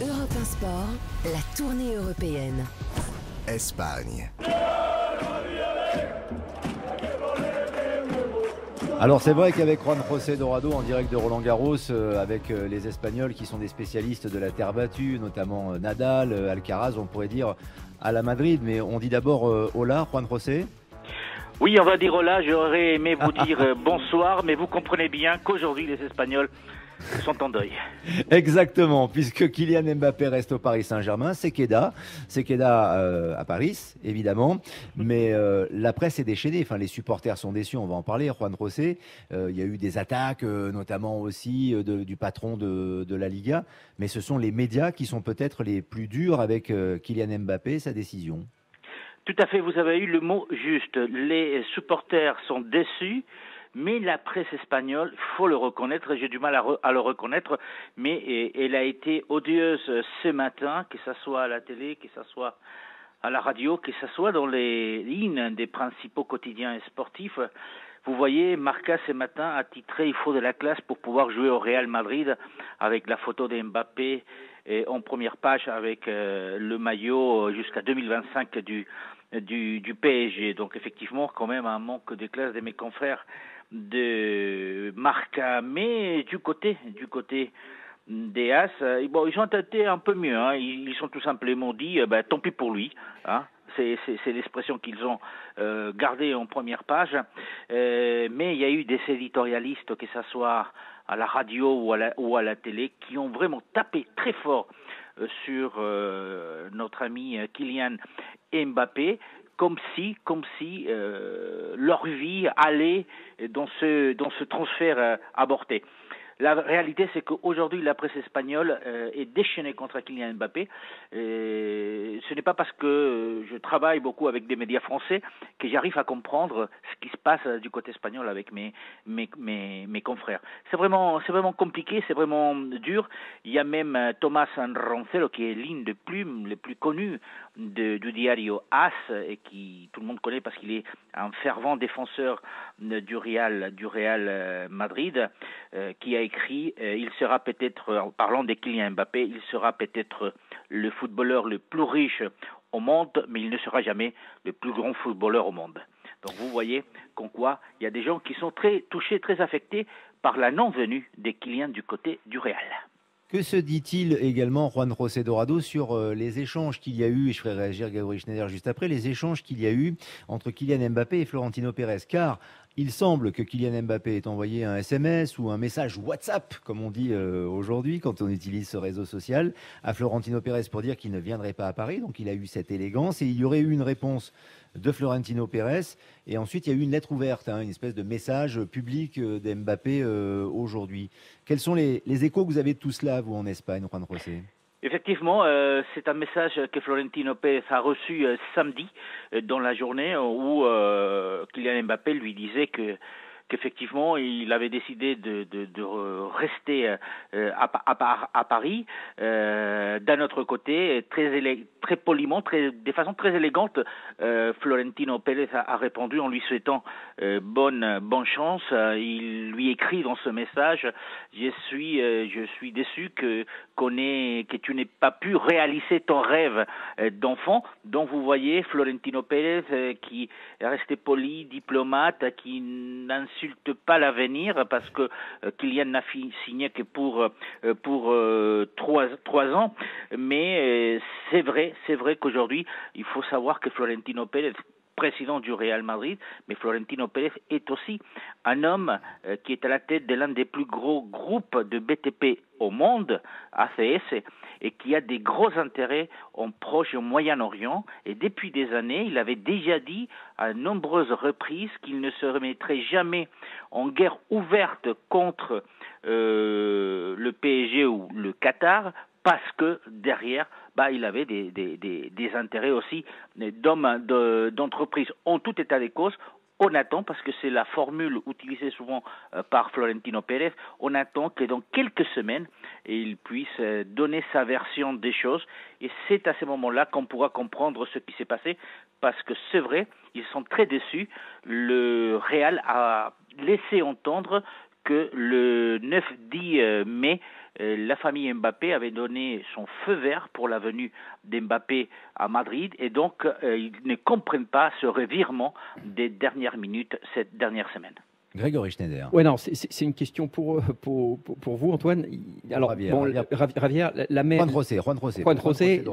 Europe 1 Sport, la tournée européenne. Espagne. Alors c'est vrai qu'avec Juan José Dorado en direct de Roland-Garros, avec les Espagnols qui sont des spécialistes de la terre battue, notamment Nadal, Alcaraz, on pourrait dire à la Madrid, mais on dit d'abord hola Juan José. Oui, on va dire hola, j'aurais aimé vous dire bonsoir, mais vous comprenez bien qu'aujourd'hui les Espagnols sont en deuil. Exactement, puisque Kylian Mbappé reste au Paris Saint-Germain, c'est Queda à Paris, évidemment, mais la presse est déchaînée, enfin les supporters sont déçus, on va en parler, Juan José. Il y a eu des attaques, notamment aussi du patron de la Liga, mais ce sont les médias qui sont peut-être les plus durs avec Kylian Mbappé et sa décision. Tout à fait, vous avez eu le mot juste, les supporters sont déçus. Mais la presse espagnole, faut le reconnaître, j'ai du mal à le reconnaître, mais elle a été odieuse ce matin, que ce soit à la télé, que ce soit à la radio, que ce soit dans les lignes des principaux quotidiens sportifs. Vous voyez, Marca ce matin a titré « Il faut de la classe pour pouvoir jouer au Real Madrid » avec la photo de Mbappé en première page avec le maillot jusqu'à 2025 du PSG. Donc effectivement, quand même un manque de classe de mes confrères de Marca, mais du côté des As, bon, ils ont été un peu mieux, hein. Ils sont tout simplement dit, tant pis pour lui, hein. C'est l'expression qu'ils ont gardée en première page, mais il y a eu des éditorialistes, que ce soit à la radio ou à la télé, qui ont vraiment tapé très fort sur notre ami Kylian Mbappé, comme si leur vie allait dans ce transfert avorté. La réalité, c'est qu'aujourd'hui, la presse espagnole est déchaînée contre Kylian Mbappé. Ce n'est pas parce que je travaille beaucoup avec des médias français que j'arrive à comprendre ce qui se passe du côté espagnol avec mes confrères. C'est vraiment compliqué, c'est vraiment dur. Il y a même Tomás Roncero, qui est l'une des plumes les plus connues du diario AS, et qui tout le monde connaît parce qu'il est un fervent défenseur du Real Madrid, qui a écrit il sera peut-être, en parlant de Kylian Mbappé, il sera peut-être le footballeur le plus riche au monde, mais il ne sera jamais le plus grand footballeur au monde. Donc vous voyez qu'en quoi il y a des gens qui sont très touchés, très affectés par la non-venue de Kylian du côté du Real. Que se dit-il également, Juan José Dorado, sur les échanges qu'il y a eu, et je ferai réagir Gabriel Schneider juste après, les échanges qu'il y a eu entre Kylian Mbappé et Florentino Pérez, car il semble que Kylian Mbappé ait envoyé un SMS ou un message WhatsApp, comme on dit aujourd'hui quand on utilise ce réseau social, à Florentino Pérez pour dire qu'il ne viendrait pas à Paris. Donc il a eu cette élégance et il y aurait eu une réponse de Florentino Pérez. Et ensuite, il y a eu une lettre ouverte, une espèce de message public d'Mbappé aujourd'hui. Quels sont les échos que vous avez de tout cela, vous, en Espagne, Juan José ? Effectivement, c'est un message que Florentino Pérez a reçu samedi dans la journée où Kylian Mbappé lui disait qu'effectivement il avait décidé de rester à Paris. D'un autre côté, très poliment, de façon très élégante, Florentino Pérez a répondu en lui souhaitant bonne chance. Il lui écrit dans ce message: je suis déçu que tu n'aies pas pu réaliser ton rêve d'enfant. Donc vous voyez Florentino Pérez qui est resté poli, diplomate, qui n'insulte pas l'avenir, parce que Kylian n'a signé que pour 3 ans. Mais c'est vrai qu'aujourd'hui, il faut savoir que Florentino Pérez, président du Real Madrid, mais Florentino Pérez est aussi un homme qui est à la tête de l'un des plus gros groupes de BTP au monde, ACS, et qui a des gros intérêts en Proche et au Moyen-Orient. Et depuis des années, il avait déjà dit à nombreuses reprises qu'il ne se remettrait jamais en guerre ouverte contre le PSG ou le Qatar, parce que derrière, il avait des intérêts aussi d'entreprise. En tout état de cause, on attend, parce que c'est la formule utilisée souvent par Florentino Pérez, on attend que dans quelques semaines, il puisse donner sa version des choses. Et c'est à ce moment-là qu'on pourra comprendre ce qui s'est passé, parce que c'est vrai, ils sont très déçus. Le Real a laissé entendre que le 9-10 mai, la famille Mbappé avait donné son feu vert pour la venue d'Mbappé à Madrid et donc ils ne comprennent pas ce revirement des dernières minutes cette dernière semaine. Grégory Schneider. Ouais, non, c'est une question pour vous, Antoine. Alors, Javier, la mère. Juan José,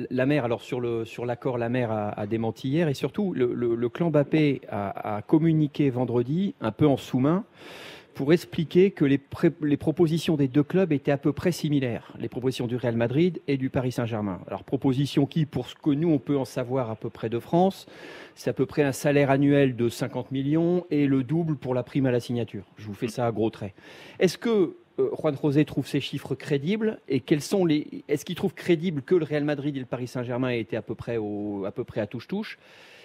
la mère. Alors sur l'accord, la mère a démenti hier et surtout le clan Mbappé a communiqué vendredi un peu en sous-main pour expliquer que les propositions des deux clubs étaient à peu près similaires, les propositions du Real Madrid et du Paris Saint-Germain. Alors, propositions qui, pour ce que nous, on peut en savoir à peu près de France, c'est à peu près un salaire annuel de 50 millions et le double pour la prime à la signature. Je vous fais ça à gros traits. Est-ce que Juan José trouve ces chiffres crédibles et est-ce qu'il trouve crédible que le Real Madrid et le Paris Saint-Germain aient à peu près à touche-touche ?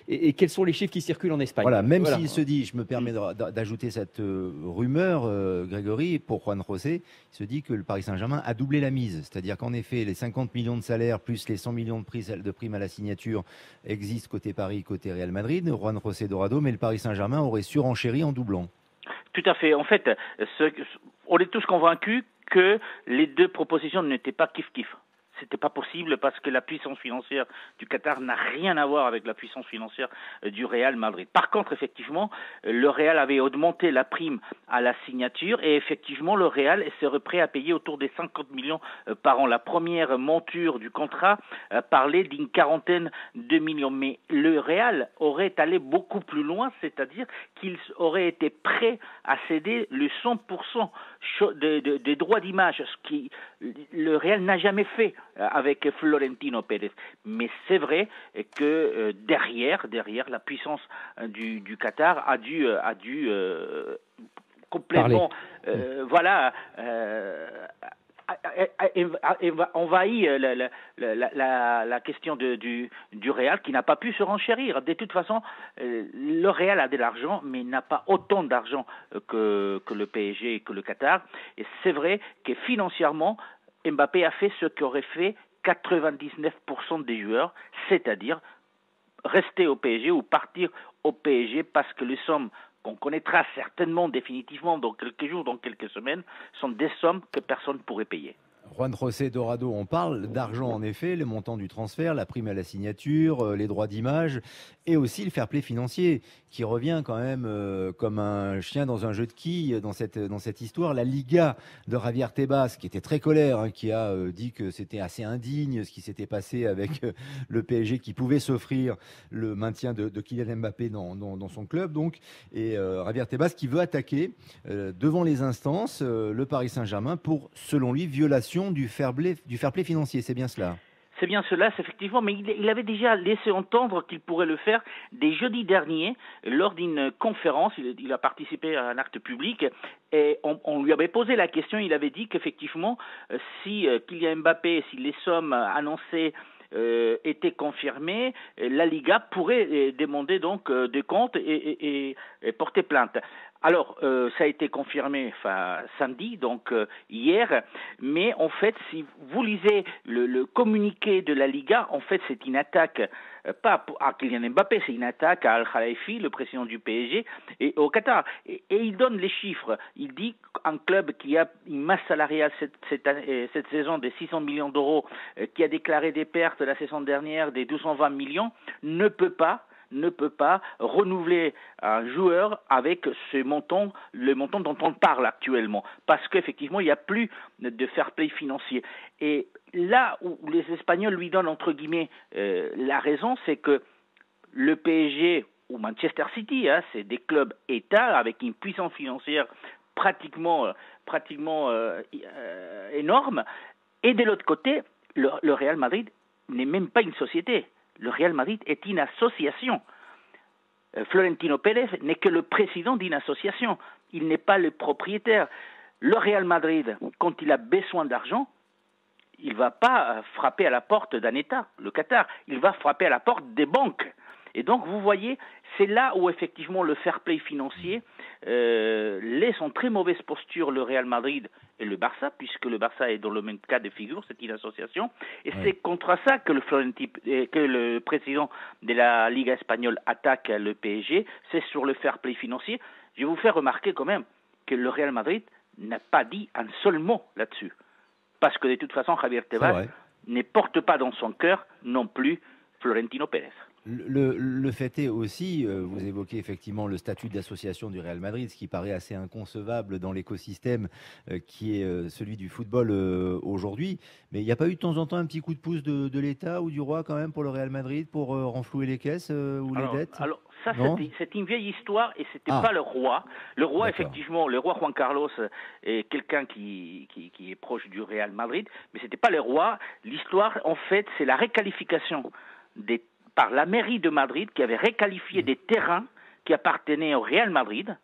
Et quels sont les chiffres qui circulent en Espagne ? Voilà, même s'il se dit, je me permets d'ajouter cette rumeur, Grégory, pour Juan José, il se dit que le Paris Saint-Germain a doublé la mise. C'est-à-dire qu'en effet, les 50 millions de salaires plus les 100 millions de primes à la signature existent côté Paris, côté Real Madrid, Juan José Dorado, mais le Paris Saint-Germain aurait surenchéri en doublant. Tout à fait. En fait, on est tous convaincus que les deux propositions n'étaient pas kiff-kiff. C'était pas possible parce que la puissance financière du Qatar n'a rien à voir avec la puissance financière du Real Madrid. Par contre, effectivement, le Real avait augmenté la prime à la signature et effectivement, le Real serait prêt à payer autour des 50 millions par an. La première monture du contrat parlait d'une quarantaine de millions. Mais le Real aurait allé beaucoup plus loin, c'est-à-dire qu'il aurait été prêt à céder le 100% des droits d'image, ce qui le Real n'a jamais fait avec Florentino Pérez. Mais c'est vrai que derrière la puissance du Qatar a dû complètement envahit la question du Real qui n'a pas pu se renchérir. De toute façon, le Real a de l'argent, mais n'a pas autant d'argent que le PSG et que le Qatar. Et c'est vrai que financièrement, Mbappé a fait ce qu'auraient fait 99% des joueurs, c'est-à-dire rester au PSG ou partir au PSG parce que les sommes qu'on connaîtra certainement définitivement dans quelques jours, dans quelques semaines, sont des sommes que personne ne pourrait payer. Juan José Dorado, on parle d'argent en effet, le montant du transfert, la prime à la signature, les droits d'image et aussi le fair play financier qui revient quand même comme un chien dans un jeu de quilles dans cette histoire. La Liga de Javier Tebas qui était très colère, qui a dit que c'était assez indigne ce qui s'était passé avec le PSG qui pouvait s'offrir le maintien de Kylian Mbappé dans son club. Donc, et Javier Tebas qui veut attaquer devant les instances le Paris Saint-Germain pour, selon lui, violation du fair play financier, c'est bien cela? C'est bien cela, c'est effectivement, mais il avait déjà laissé entendre qu'il pourrait le faire dès jeudi dernier, lors d'une conférence. Il a participé à un acte public et on lui avait posé la question. Il avait dit qu'effectivement, si Kylian Mbappé, si les sommes annoncées étaient confirmées, la Liga pourrait demander donc des comptes et porter plainte. Alors, ça a été confirmé samedi, donc hier, mais en fait, si vous lisez le communiqué de la Liga, en fait, c'est une attaque, pas à Kylian Mbappé, c'est une attaque à Al-Khalifi, le président du PSG, et au Qatar. Et il donne les chiffres. Il dit qu'un club qui a une masse salariale cette saison de 600 millions d'euros, qui a déclaré des pertes la saison dernière des 220 millions, ne peut pas renouveler un joueur avec le montant dont on parle actuellement, parce qu'effectivement il n'y a plus de fair play financier. Et là où les Espagnols lui donnent entre guillemets la raison, c'est que le PSG ou Manchester City, c'est des clubs États avec une puissance financière pratiquement énorme, et de l'autre côté le Real Madrid n'est même pas une société. Le Real Madrid est une association. Florentino Pérez n'est que le président d'une association. Il n'est pas le propriétaire. Le Real Madrid, quand il a besoin d'argent, il ne va pas frapper à la porte d'un État, le Qatar. Il va frapper à la porte des banques. Et donc, vous voyez, c'est là où effectivement le fair play financier laisse en très mauvaise posture le Real Madrid et le Barça, puisque le Barça est dans le même cas de figure, c'est une association. Et c'est contre ça que le président de la Liga espagnole attaque le PSG, c'est sur le fair play financier. Je vais vous faire remarquer quand même que le Real Madrid n'a pas dit un seul mot là-dessus. Parce que de toute façon, Javier Tebas ne porte pas dans son cœur non plus Florentino Pérez. Le fait est aussi, vous évoquez effectivement le statut d'association du Real Madrid, ce qui paraît assez inconcevable dans l'écosystème qui est celui du football aujourd'hui. Mais il n'y a pas eu de temps en temps un petit coup de pouce de l'État ou du roi quand même pour le Real Madrid pour renflouer les caisses ou les dettes? Alors ça, c'est une vieille histoire et c'était pas le roi. Le roi, effectivement, le roi Juan Carlos est quelqu'un qui est proche du Real Madrid, mais c'était pas le roi. L'histoire, en fait, c'est la réqualification par la mairie de Madrid qui avait réqualifié des terrains qui appartenaient au Real Madrid,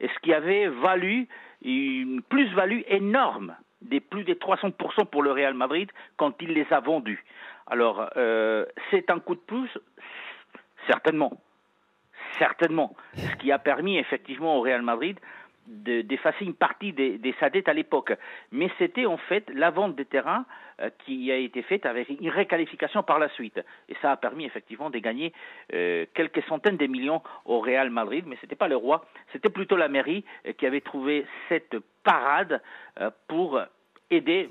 et ce qui avait valu une plus-value énorme, des plus de 300% pour le Real Madrid quand il les a vendus. Alors, c'est un coup de pouce, certainement, ce qui a permis effectivement au Real Madrid d'effacer une partie de sa dette à l'époque. Mais c'était en fait la vente des terrains qui a été faite avec une réqualification par la suite. Et ça a permis effectivement de gagner quelques centaines de millions au Real Madrid. Mais ce n'était pas le roi, c'était plutôt la mairie qui avait trouvé cette parade pour aider,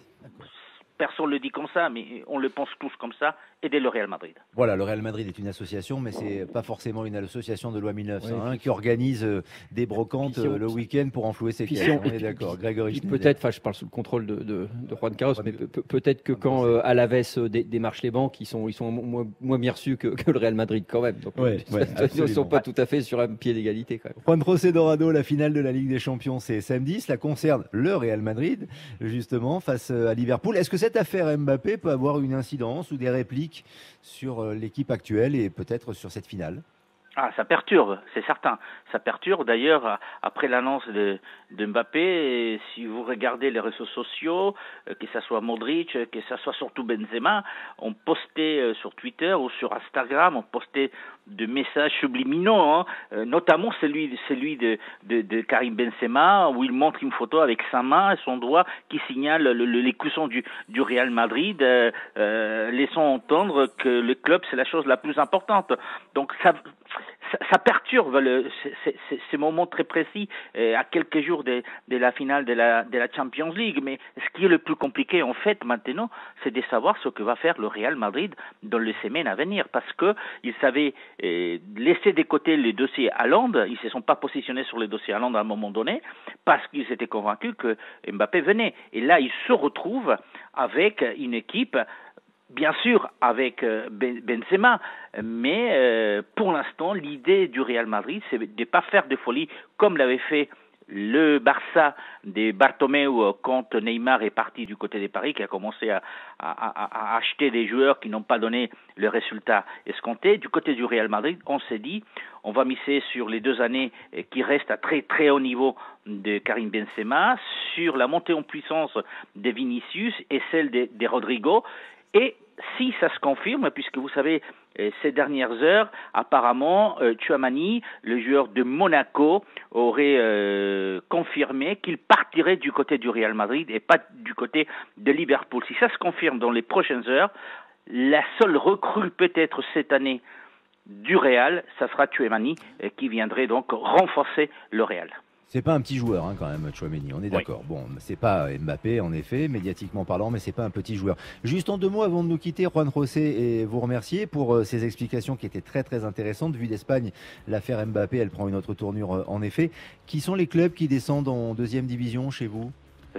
personne ne le dit comme ça, mais on le pense tous comme ça, aider le Real Madrid. Voilà, le Real Madrid est une association, mais ce n'est pas forcément une association de loi 1901 qui organise des brocantes le week-end pour enflouer ses caisses. On est d'accord, Grégory Schneider. Peut-être, je parle sous le contrôle de Juan Carlos, mais peut-être que quand Alaves démarche les banques, ils sont moins bien reçus que le Real Madrid quand même. Donc, ils ne sont pas tout à fait sur un pied d'égalité quand même. Juan José Dorado, la finale de la Ligue des Champions, c'est samedi. Cela concerne le Real Madrid, justement, face à Liverpool. Est-ce que cette affaire Mbappé peut avoir une incidence ou des répliques sur l'équipe actuelle et peut-être sur cette finale? Ça perturbe, c'est certain. Ça perturbe. D'ailleurs, après l'annonce de Mbappé, si vous regardez les réseaux sociaux, que ce soit Modric, que ce soit surtout Benzema, on postait sur Twitter ou sur Instagram, on postait de messages subliminaux, notamment celui de Karim Benzema, où il montre une photo avec sa main et son doigt qui signale les coussins du Real Madrid, laissant entendre que le club, c'est la chose la plus importante. Donc ça perturbe ces moments très précis à quelques jours de la finale de la Champions League. Mais ce qui est le plus compliqué en fait maintenant, c'est de savoir ce que va faire le Real Madrid dans les semaines à venir, parce que ils savaient laisser de côté les dossiers Haaland. Ils se sont pas positionnés sur les dossiers Haaland à un moment donné parce qu'ils étaient convaincus que Mbappé venait. Et là, ils se retrouvent avec une équipe, bien sûr avec Benzema, mais pour l'instant, l'idée du Real Madrid, c'est de ne pas faire de folie comme l'avait fait le Barça de Bartomeu quand Neymar est parti du côté de Paris, qui a commencé à acheter des joueurs qui n'ont pas donné le résultat escompté. Du côté du Real Madrid, on s'est dit, on va miser sur les 2 années qui restent à très très haut niveau de Karim Benzema, sur la montée en puissance de Vinicius et celle de Rodrigo. Et si ça se confirme, puisque vous savez, ces dernières heures, apparemment, Tchouaméni, le joueur de Monaco, aurait confirmé qu'il partirait du côté du Real Madrid et pas du côté de Liverpool. Si ça se confirme dans les prochaines heures, la seule recrue peut-être cette année du Real, ça sera Tchouaméni, qui viendrait donc renforcer le Real. C'est pas un petit joueur quand même, Tchouaméni, on est d'accord. Oui. Bon, c'est pas Mbappé en effet, médiatiquement parlant, mais c'est pas un petit joueur. Juste en 2 mots avant de nous quitter, Juan José, et vous remercier pour ces explications qui étaient très très intéressantes. Vu d'Espagne, l'affaire Mbappé, elle prend une autre tournure en effet. Qui sont les clubs qui descendent en 2e division chez vous?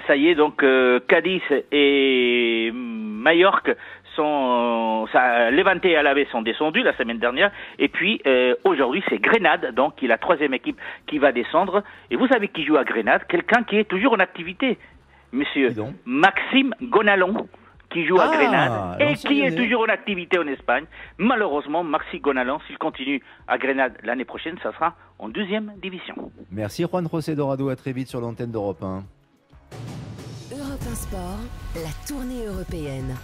Ça y est, donc Cadiz et Majorque Levante et Alavés sont descendus la semaine dernière, et puis aujourd'hui c'est Grenade, donc qui est la 3e équipe qui va descendre. Et vous savez qui joue à Grenade? Quelqu'un qui est toujours en activité, monsieur Maxime Gonalon, qui joue à Grenade et qui est toujours en activité en Espagne. Malheureusement, Maxime Gonalon, s'il continue à Grenade l'année prochaine, ça sera en 2e division. Merci Juan José Dorado, à très vite sur l'antenne d'Europe 1. Europe 1 Sport, la tournée européenne.